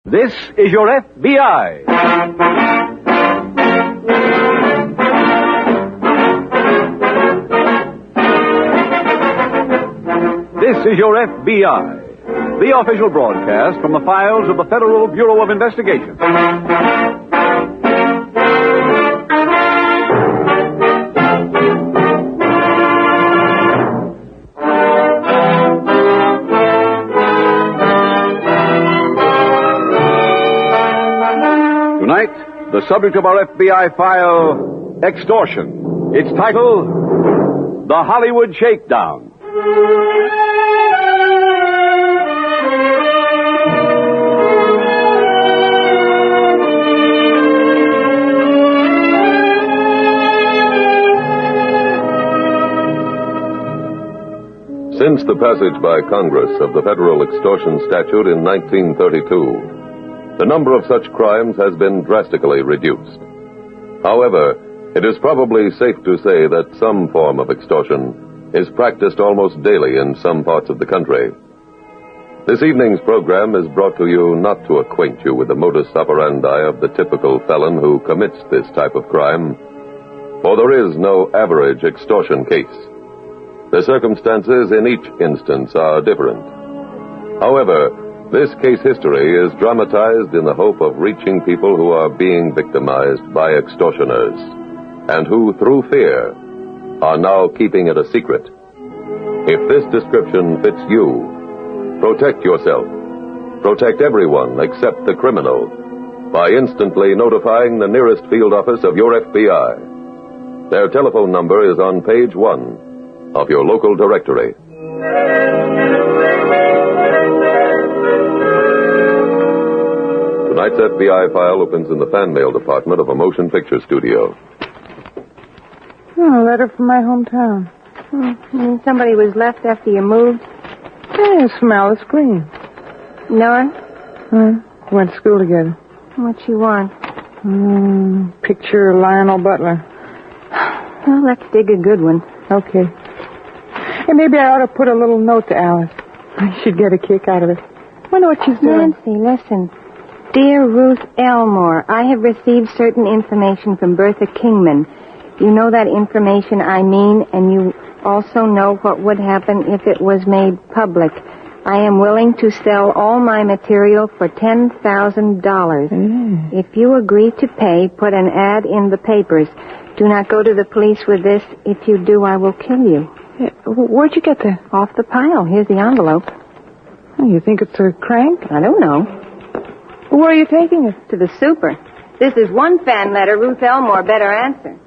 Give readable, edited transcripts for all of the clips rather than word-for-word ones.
This is your F.B.I. This is your F.B.I., the official broadcast from the files of the Federal Bureau of Investigation. Tonight, the subject of our FBI file, extortion. Its title, The Hollywood Shakedown. Since the passage by Congress of the federal extortion statute in 1932, the number of such crimes has been drastically reduced. However, it is probably safe to say that some form of extortion is practiced almost daily in some parts of the country. This evening's program is brought to you not to acquaint you with the modus operandi of the typical felon who commits this type of crime, for there is no average extortion case. The circumstances in each instance are different. However, this case history is dramatized in the hope of reaching people who are being victimized by extortioners, and who, through fear, are now keeping it a secret. If this description fits you, protect yourself. Protect everyone except the criminal by instantly notifying the nearest field office of your FBI. Their telephone number is on page 1 of your local directory. Tonight's FBI file opens in the fan mail department of a motion picture studio. Oh, a letter from my hometown. Somebody was left after you moved? Hey, smell the screen. Nora? Went to school together. What you want? Picture Lionel Butler. Well, let's dig a good one. Okay. Hey, maybe I ought to put a little note to Alice. She'd get a kick out of it. Wonder what she's doing. Nancy, listen. Dear Ruth Elmore, I have received certain information from Bertha Kingman. You know that information I mean, and you also know what would happen if it was made public. I am willing to sell all my material for $10,000. If you agree to pay, put an ad in the papers. Do not go to the police with this. If you do, I will kill you. Where'd you get that? Off the pile. Here's the envelope. Oh, you think it's a crank? I don't know. Where are you taking it? To the super. This is one fan letter Ruth Elmore better answer.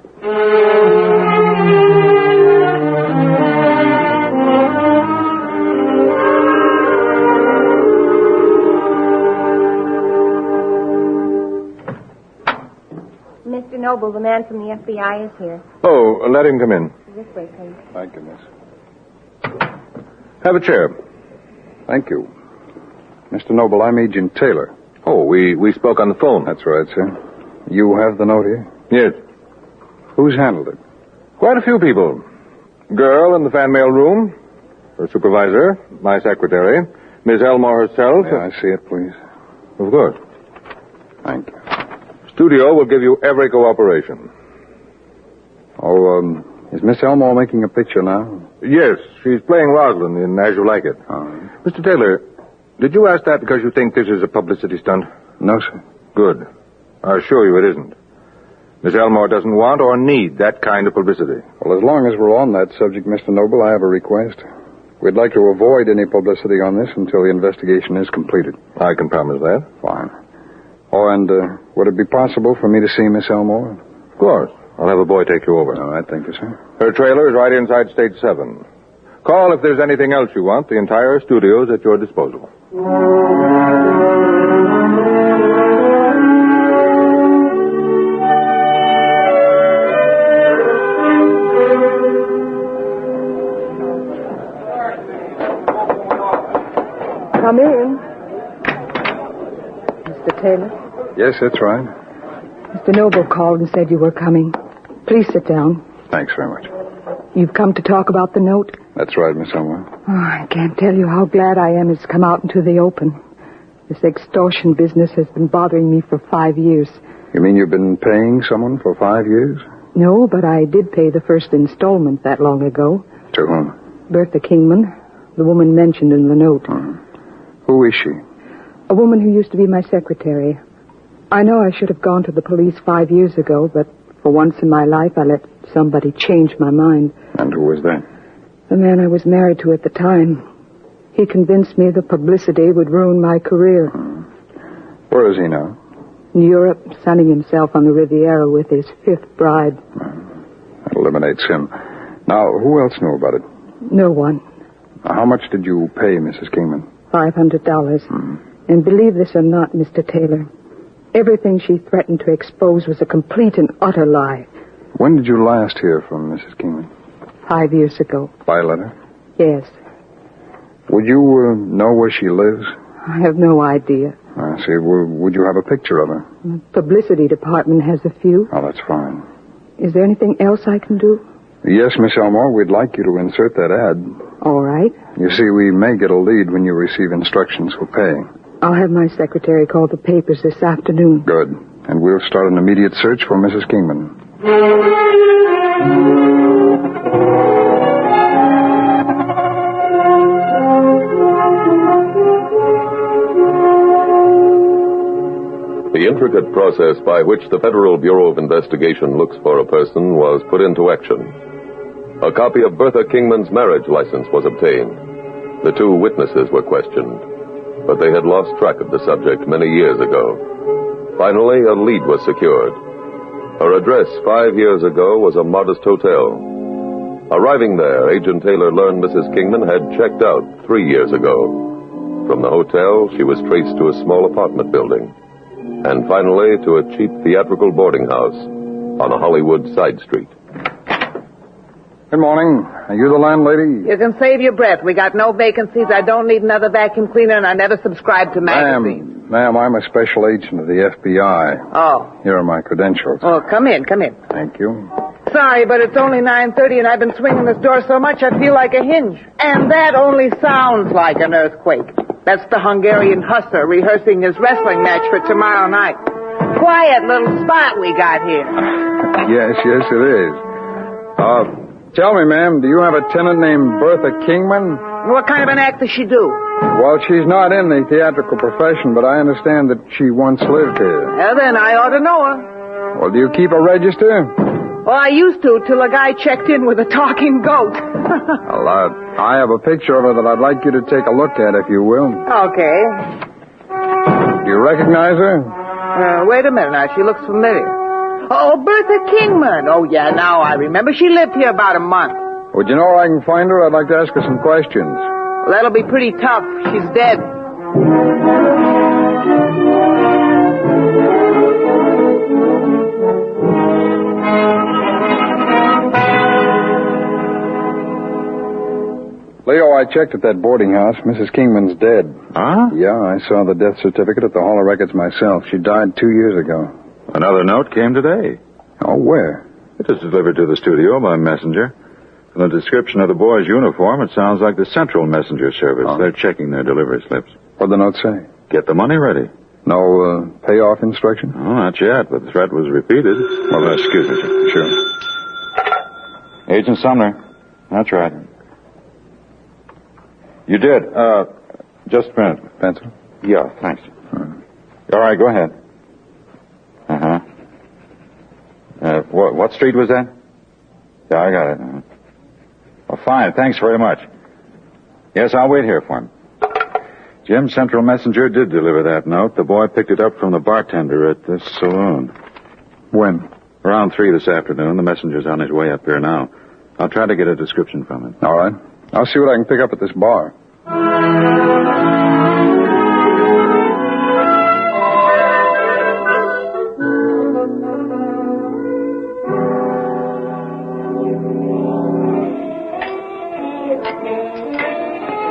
Mr. Noble, the man from the FBI is here. Oh, let him come in. This way, please. Thank you, miss. Have a chair. Thank you. Mr. Noble, I'm Agent Taylor. Oh, we spoke on the phone. That's right, sir. You have the note here? Yes. Who's handled it? Quite a few people. Girl in the fan mail room, her supervisor, my secretary, Miss Elmore herself. May I see it, please? Of course. Thank you. Studio will give you every cooperation. Oh, is Miss Elmore making a picture now? Yes, she's playing Rosalind in As You Like It. All right. Mr. Taylor, did you ask that because you think this is a publicity stunt? No, sir. Good. I assure you it isn't. Miss Elmore doesn't want or need that kind of publicity. Well, as long as we're on that subject, Mr. Noble, I have a request. We'd like to avoid any publicity on this until the investigation is completed. I can promise that. Fine. Oh, and would it be possible for me to see Miss Elmore? Of course. I'll have a boy take you over. All right, thank you, sir. Her trailer is right inside Stage 7. Call if there's anything else you want. The entire studio is at your disposal. Come in. Mr. Taylor? Yes, that's right. Mr. Noble called and said you were coming. Please sit down. Thanks very much. You've come to talk about the note? That's right, Miss Elmore. Oh, I can't tell you how glad I am it's come out into the open. This extortion business has been bothering me for 5 years. You mean you've been paying someone for 5 years? No, but I did pay the first installment that long ago. To whom? Bertha Kingman, the woman mentioned in the note. Who is she? A woman who used to be my secretary. I know I should have gone to the police 5 years ago, but for once in my life I let somebody change my mind. And who was that? The man I was married to at the time. He convinced me the publicity would ruin my career. Where is he now? In Europe, sunning himself on the Riviera with his 5th bride. That eliminates him. Now, who else knew about it? No one. How much did you pay Mrs. Kingman? $500. And believe this or not, Mr. Taylor, everything she threatened to expose was a complete and utter lie. When did you last hear from Mrs. Kingman? 5 years ago. By letter? Yes. Would you know where she lives? I have no idea. I see. Would you have a picture of her? The publicity department has a few. Oh, that's fine. Is there anything else I can do? Yes, Miss Elmore, we'd like you to insert that ad. All right. You see, we may get a lead when you receive instructions for paying. I'll have my secretary call the papers this afternoon. Good. And we'll start an immediate search for Mrs. Kingman. The intricate process by which the Federal Bureau of Investigation looks for a person was put into action. A copy of Bertha Kingman's marriage license was obtained. The 2 witnesses were questioned, but they had lost track of the subject many years ago. Finally, a lead was secured. Her address 5 years ago was a modest hotel. Arriving there, Agent Taylor learned Mrs. Kingman had checked out 3 years ago. From the hotel, she was traced to a small apartment building, and finally to a cheap theatrical boarding house on a Hollywood side street. Good morning. Are you the landlady? You can save your breath. We got no vacancies. I don't need another vacuum cleaner, and I never subscribe to magazines. Ma'am, I'm a special agent of the F.B.I. Oh. Here are my credentials. Oh, come in. Thank you. Sorry, but it's only 9:30, and I've been swinging this door so much I feel like a hinge. And that only sounds like an earthquake. That's the Hungarian hussar rehearsing his wrestling match for tomorrow night. Quiet little spot we got here. Yes, it is. Tell me, ma'am, do you have a tenant named Bertha Kingman? What kind of an act does she do? Well, she's not in the theatrical profession, but I understand that she once lived here. Well, then I ought to know her. Well, do you keep a register? Well, I used to till a guy checked in with a talking goat. Well, I have a picture of her that I'd like you to take a look at, if you will. Okay. Do you recognize her? Wait a minute now. She looks familiar. Oh, Bertha Kingman. Oh, yeah, now I remember. She lived here about a month. Would you know where I can find her? I'd like to ask her some questions. Well, that'll be pretty tough. She's dead. Leo, I checked at that boarding house. Mrs. Kingman's dead. Huh? Yeah, I saw the death certificate at the Hall of Records myself. She died 2 years ago. Another note came today. Oh, where? It was delivered to the studio by messenger. From the description of the boy's uniform, it sounds like the Central Messenger Service. Oh. They're checking their delivery slips. What'd the note say? Get the money ready. No payoff instruction? Oh, not yet, but the threat was repeated. Well, excuse me, sir. Sure. Agent Sumner. That's right. You did. Just a minute. Pencil? Yeah, thanks. All right, go ahead. Uh-huh. What street was that? Yeah, I got it. Well, fine. Thanks very much. Yes, I'll wait here for him. Jim, Central Messenger did deliver that note. The boy picked it up from the bartender at this saloon. When? Around 3 this afternoon. The messenger's on his way up here now. I'll try to get a description from him. All right. I'll see what I can pick up at this bar.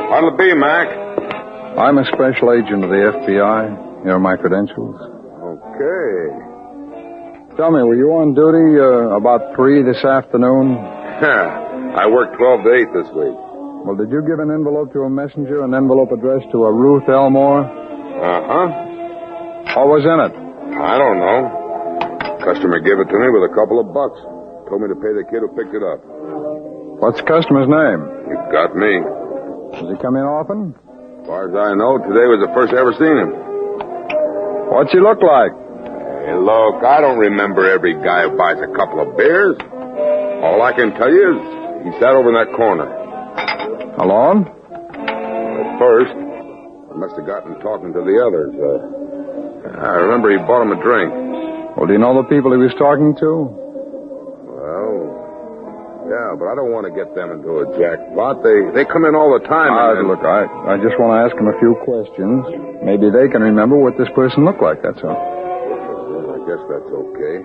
What'll it be, Mac? I'm a special agent of the F.B.I. Here are my credentials. Okay. Tell me, were you on duty about 3 this afternoon? I worked 12 to 8 this week. Well, did you give an envelope to a messenger, an envelope addressed to a Ruth Elmore? Uh-huh. What was in it? I don't know. Customer gave it to me with a couple of bucks. Told me to pay the kid who picked it up. What's the customer's name? You got me. Does he come in often? As far as I know, today was the first I ever seen him. What's he look like? Hey, look, I don't remember every guy who buys a couple of beers. All I can tell you is he sat over in that corner. Alone? At first, I must have gotten talking to the others. I remember he bought him a drink. Well, do you know the people he was talking to? Well, yeah, but I don't want to get them into a jackpot. They come in all the time. Look, I just want to ask him a few questions. Maybe they can remember what this person looked like, that's all. I guess that's okay.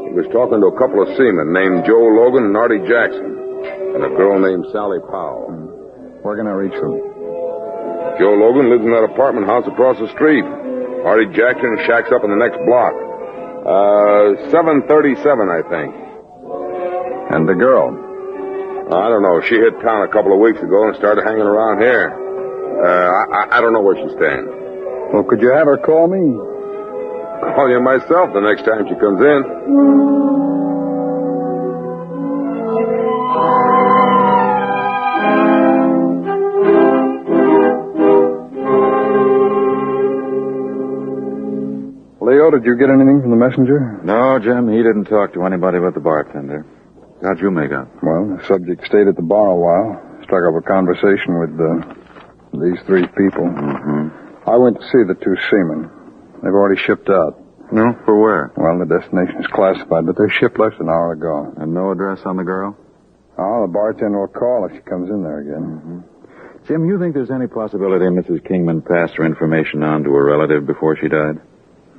He was talking to a couple of seamen named Joe Logan and Artie Jackson, and a girl named Sally Powell. Where can I reach them? Joe Logan lives in that apartment house across the street. Artie Jackson shacks up in the next block. 737, I think. And the girl? I don't know. She hit town a couple of weeks ago and started hanging around here. I don't know where she's staying. Well, could you have her call me? Call you myself the next time she comes in. Leo, did you get anything from the messenger? No, Jim, he didn't talk to anybody but the bartender. How'd you make out? Well, the subject stayed at the bar a while. Struck up a conversation with these three people. Mm-hmm. I went to see the two seamen. They've already shipped out. No? For where? Well, the destination is classified, but their ship left an hour ago. And no address on the girl? Oh, the bartender will call if she comes in there again. Mm-hmm. Jim, you think there's any possibility Mrs. Kingman passed her information on to a relative before she died?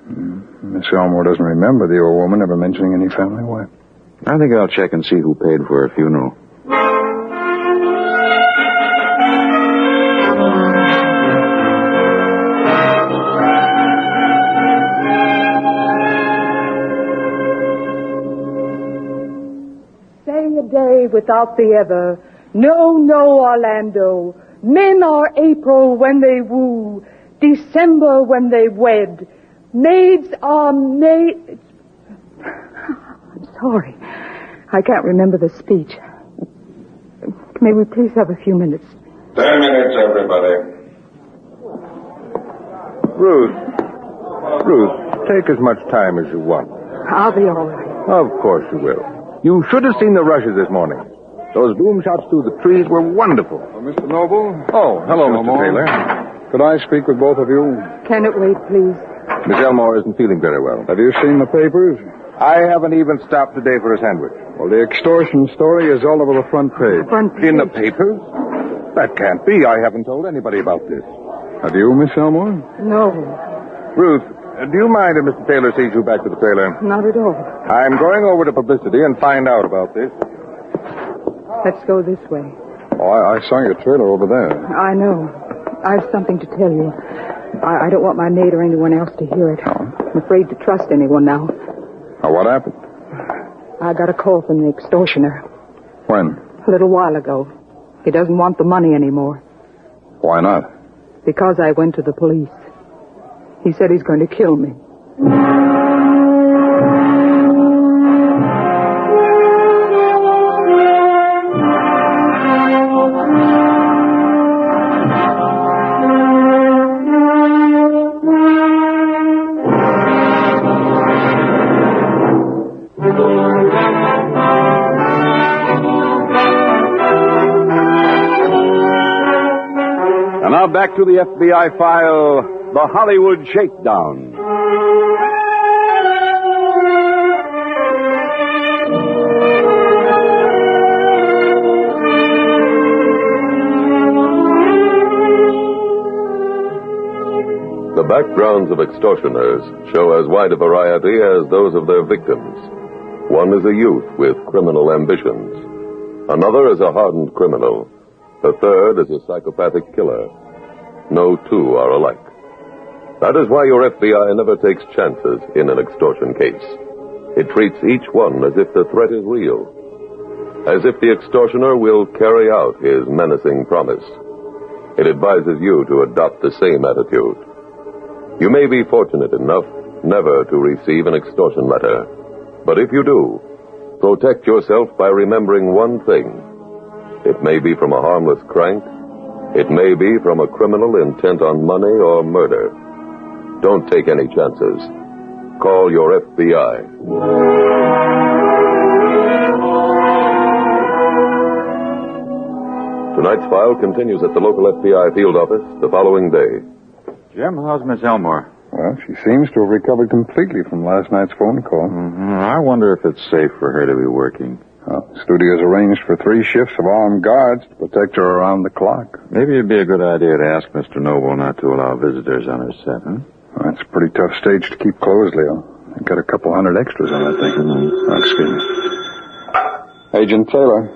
Miss Elmore doesn't remember the old woman ever mentioning any family wife. I think I'll check and see who paid for her funeral. Say a day without the other. No, no, Orlando. Men are April when they woo, December when they wed. Maids are maids. I'm sorry. I can't remember the speech. May we please have a few minutes? 10 minutes, everybody. Ruth, take as much time as you want. I'll be all right. Of course you will. You should have seen the rushes this morning. Those boom shots through the trees were wonderful. Mr. Noble? Oh, hello, Mr. Elmore. Taylor. Could I speak with both of you? Can it wait, please? Miss Elmore isn't feeling very well. Have you seen the papers? I haven't even stopped today for a sandwich. Well, the extortion story is all over the front page. In the papers? That can't be. I haven't told anybody about this. Have you, Miss Elmore? No, Ruth, do you mind if Mr. Taylor sees you back to the trailer? not at all. I'm going over to publicity and find out about this. Let's go this way. Oh, I saw your trailer over there. I know. I have something to tell you. I don't want my maid or anyone else to hear it. I'm afraid to trust anyone now. Oh, what happened? I got a call from the extortioner When? a little while ago. He doesn't want the money anymore Why not? because I went to the police. He said he's going to kill me. And now back to the FBI file, The Hollywood Shakedown. The backgrounds of extortioners show as wide a variety as those of their victims. One is a youth with criminal ambitions. Another is a hardened criminal. The third is a psychopathic killer. No two are alike. That is why your FBI never takes chances in an extortion case. It treats each one as if the threat is real, as if the extortioner will carry out his menacing promise. It advises you to adopt the same attitude. You may be fortunate enough never to receive an extortion letter. But if you do, protect yourself by remembering one thing. It may be from a harmless crank. It may be from a criminal intent on money or murder. Don't take any chances. Call your F.B.I. Tonight's file continues at the local F.B.I. field office the following day. Jim, how's Miss Elmore? Well, she seems to have recovered completely from last night's phone call. I wonder if it's safe for her to be working. The studio's arranged for 3 shifts of armed guards to protect her around the clock. Maybe it'd be a good idea to ask Mr. Noble not to allow visitors on her set, huh? Well, that's a pretty tough stage to keep closed, Leo. They've got a couple hundred extras on that thing. Oh, excuse me. Agent Taylor.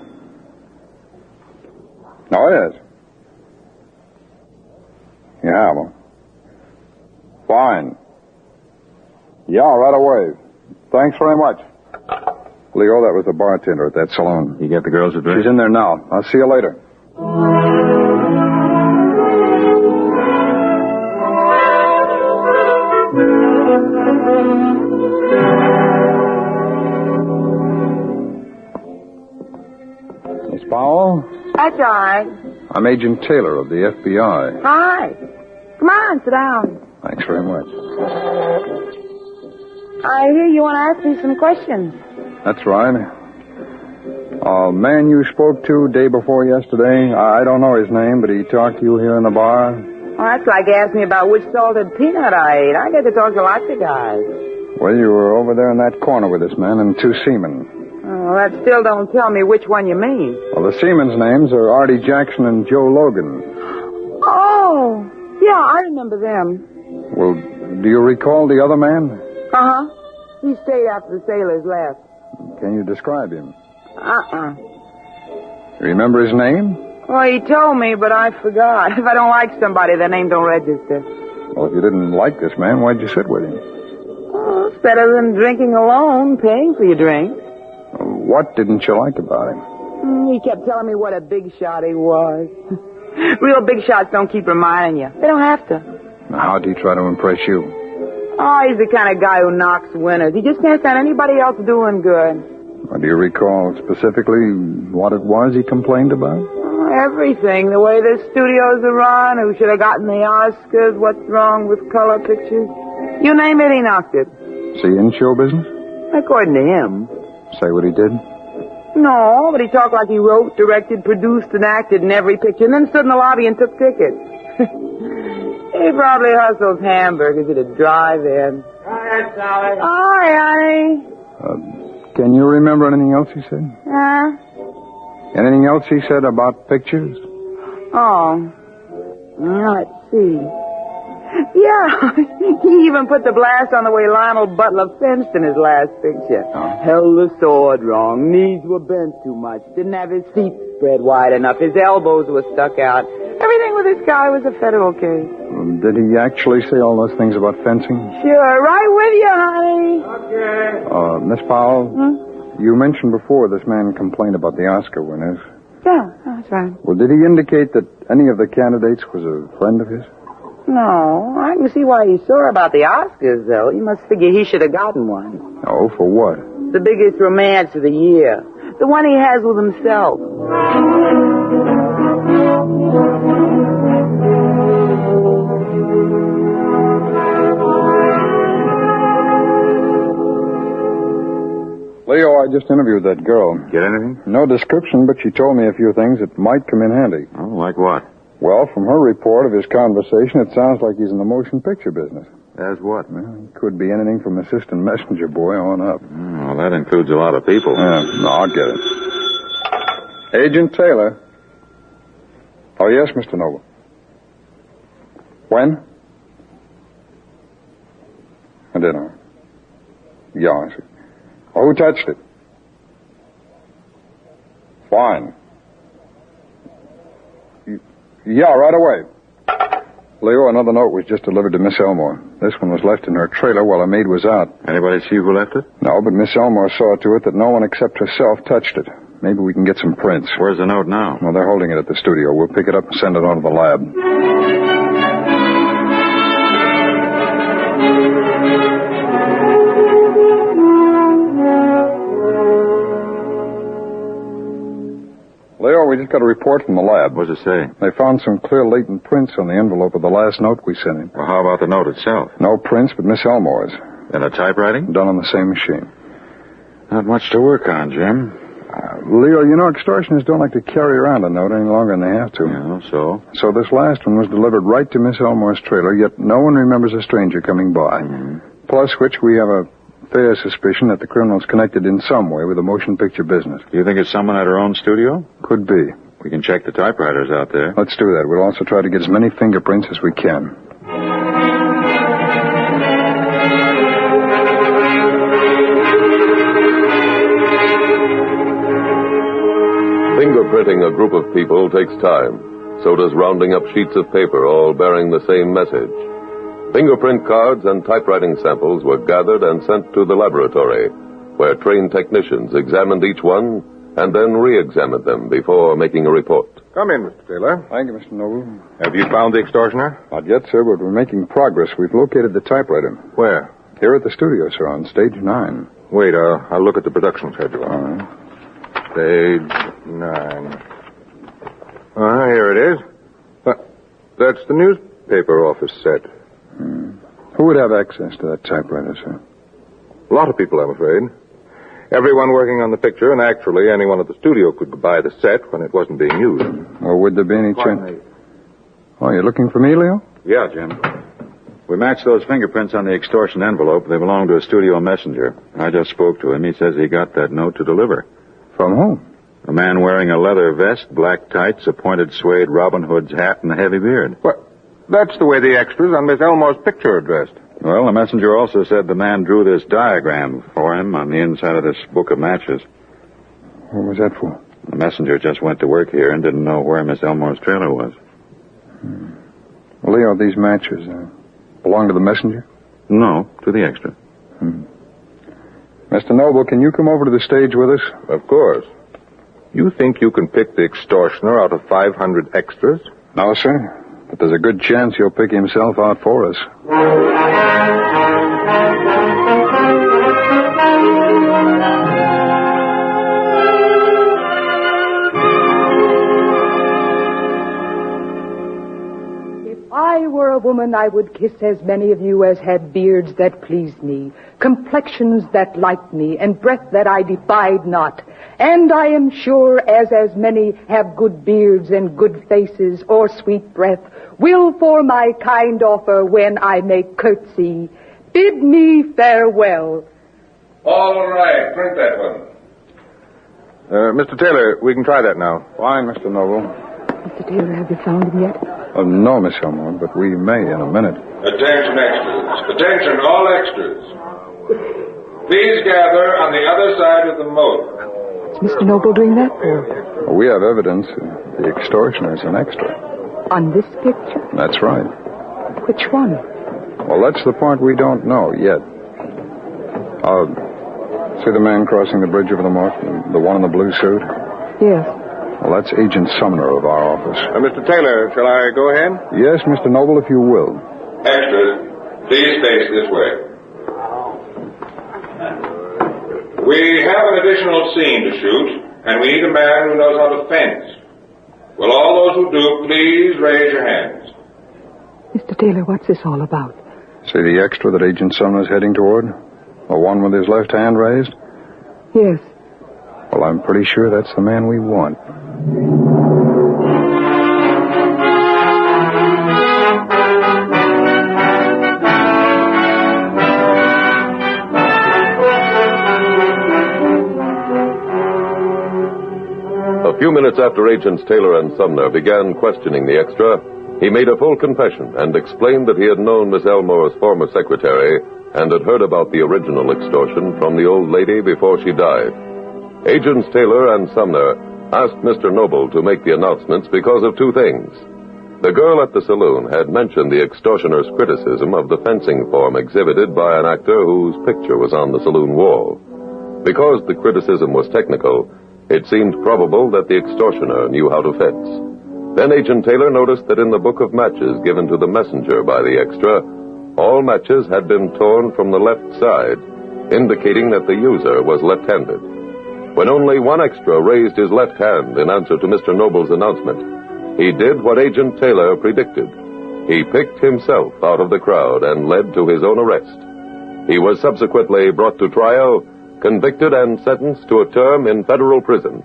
Oh, yes. Yeah, well. Fine. Yeah, right away. Thanks very much. Leo, that was the bartender at that saloon. You get the girl's address? She's in there now. I'll see you later. Miss Powell? That's all right. I'm Agent Taylor of the F.B.I. Hi. Come on, sit down. Thanks very much. I hear you want to ask me some questions. That's right. Man you spoke to day before yesterday, I don't know his name, but he talked to you here in the bar. Oh, that's like asking me about which salted peanut I ate. I get to talk to lots of guys. Well, you were over there in that corner with this man and 2 seamen. Oh, that still don't tell me which one you mean. Well, the seamen's names are Artie Jackson and Joe Logan. Oh, yeah, I remember them. Well, do you recall the other man? Uh-huh. He stayed after the sailors left. Can you describe him? Uh-uh. You remember his name? Well, he told me, but I forgot. If I don't like somebody, their name don't register. Well, if you didn't like this man, why'd you sit with him? Oh, it's better than drinking alone, paying for your drink. What didn't you like about him? He kept telling me what a big shot he was. Real big shots don't keep reminding you. They don't have to. Now, how'd he try to impress you? Oh, he's the kind of guy who knocks winners. He just can't stand anybody else doing good. Well, do you recall specifically what it was he complained about? Oh, everything. The way the studios are run, who should have gotten the Oscars, what's wrong with color pictures. You name it, he knocked it. Is he in show business? According to him. Say what he did? No, but he talked like he wrote, directed, produced, and acted in every picture, and then stood in the lobby and took tickets. He probably hustles hamburgers at a drive-in. Hi, Sally. Hi, honey. Can you remember anything else he said? Anything else he said about pictures? Oh. Let's see. Yeah, he even put the blast on the way Lionel Butler fenced in his last picture. Held the sword wrong. Knees were bent too much. Didn't have his feet spread wide enough. His elbows were stuck out. Everything with this guy was a federal case. Did he actually say all those things about fencing? Sure, right with you, honey. Okay. Miss Powell, you mentioned before this man complained about the Oscar winners. Yeah, that's right. Well, did he indicate that any of the candidates was a friend of his? No, I can see why he's sore about the Oscars, though. You must figure he should have gotten one. Oh, for what? The biggest romance of the year. The one he has with himself. Leo, I just interviewed that girl. Get anything? No description, but she told me a few things that might come in handy. Oh, like what? Well, from her report of his conversation, it sounds like he's in the motion picture business. As what? Well, he could be anything from assistant messenger boy on up. Well, that includes a lot of people. No, I'll get it. Agent Taylor. Oh, yes, Mr. Noble. When? At dinner. Yeah, I see. Oh, who touched it? Fine. Yeah, right away. Leo, another note was just delivered to Miss Elmore. This one was left in her trailer while her maid was out. Anybody see who left it? No, but Miss Elmore saw to it that no one except herself touched it. Maybe we can get some prints. Where's the note now? Well, they're holding it at the studio. We'll pick it up and send it on to the lab. got a report from the lab. What does it say? They found some clear latent prints on the envelope of the last note we sent him. Well, how about the note itself? No prints, but Miss Elmore's. And the typewriting? Done on the same machine. Not much to work on, Jim. Leo, you know, extortionists don't like to carry around a note any longer than they have to. Yeah, so? So this last one was delivered right to Miss Elmore's trailer, yet no one remembers a stranger coming by. Mm-hmm. Plus which we have a fair suspicion that the criminal's connected in some way with the motion picture business. Do you think it's someone at her own studio? Could be. We can check the typewriters out there. Let's do that. We'll also try to get as many fingerprints as we can. Fingerprinting a group of people takes time. So does rounding up sheets of paper all bearing the same message. Fingerprint cards and typewriting samples were gathered and sent to the laboratory, where trained technicians examined each one and then re-examined them before making a report. Come in, Mr. Taylor. Thank you, Mr. Noble. Have you found the extortioner? Not yet, sir, but we're making progress. We've located the typewriter. Where? Here at the studio, sir, on stage 9. Wait, I'll look at the production schedule. All right. Stage 9. Here it is. That's the newspaper office set. Who would have access to that typewriter, sir? A lot of people, I'm afraid. Everyone working on the picture, and actually anyone at the studio could buy the set when it wasn't being used. Or would there be any chance? Oh, you're looking for me, Leo? Yeah, Jim. We matched those fingerprints on the extortion envelope. They belong to a studio messenger. I just spoke to him. He says he got that note to deliver. From whom? A man wearing a leather vest, black tights, a pointed suede Robin Hood's hat, and a heavy beard. What? That's the way the extras on Miss Elmore's picture are dressed. Well, the messenger also said the man drew this diagram for him on the inside of this book of matches. What was that for? The messenger just went to work here and didn't know where Miss Elmore's trailer was. Well, Leo, these matches belong to the messenger? No, to the extra. Mr. Noble, can you come over to the stage with us? Of course. You think you can pick the extortioner out of 500 extras? No, sir. But there's a good chance he'll pick himself out for us. If I were a woman, I would kiss as many of you as had beards that pleased me, complexions that liked me, and breath that I defied not. And I am sure as many have good beards and good faces or sweet breath, will for my kind offer when I make curtsy, bid me farewell. All right, print that one. Mr. Taylor, we can try that now. Fine, Mr. Noble. Mr. Taylor, have you found him yet? No, Miss Elmore, but we may in a minute. Attention, extras. Attention, all extras. Please gather on the other side of the moat. Is Mr. Noble doing that? Well, we have evidence the extortioner is an extra. On this picture? That's right. Which one? Well, that's the part we don't know yet. See the man crossing the bridge over the moat? The one in the blue suit? Yes. Well, that's Agent Sumner of our office. Mr. Taylor, shall I go ahead? Yes, Mr. Noble, if you will. Extras, please face this way. We have an additional scene to shoot, and we need a man who knows how to fence. Will all those who do please raise your hands? Mr. Taylor, what's this all about? See the extra that Agent Sumner's heading toward? The one with his left hand raised? Yes. Well, I'm pretty sure that's the man we want. A few minutes after Agents Taylor and Sumner began questioning the extra, he made a full confession and explained that he had known Miss Elmore's former secretary and had heard about the original extortion from the old lady before she died. Agents Taylor and Sumner asked Mr. Noble to make the announcements because of two things. The girl at the saloon had mentioned the extortioner's criticism of the fencing form exhibited by an actor whose picture was on the saloon wall. Because the criticism was technical, it seemed probable that the extortioner knew how to fence. Then Agent Taylor noticed that in the book of matches given to the messenger by the extra, all matches had been torn from the left side, indicating that the user was left-handed. When only one extra raised his left hand in answer to Mr. Noble's announcement, he did what Agent Taylor predicted. He picked himself out of the crowd and led to his own arrest. He was subsequently brought to trial, convicted, and sentenced to a term in federal prison.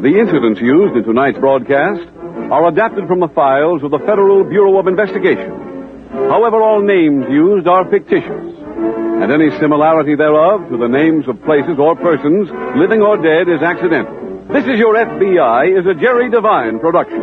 The incidents used in tonight's broadcast are adapted from the files of the Federal Bureau of Investigation. However, all names used are fictitious, and any similarity thereof to the names of places or persons, living or dead, is accidental. This is Your F.B.I. is a Jerry Devine production.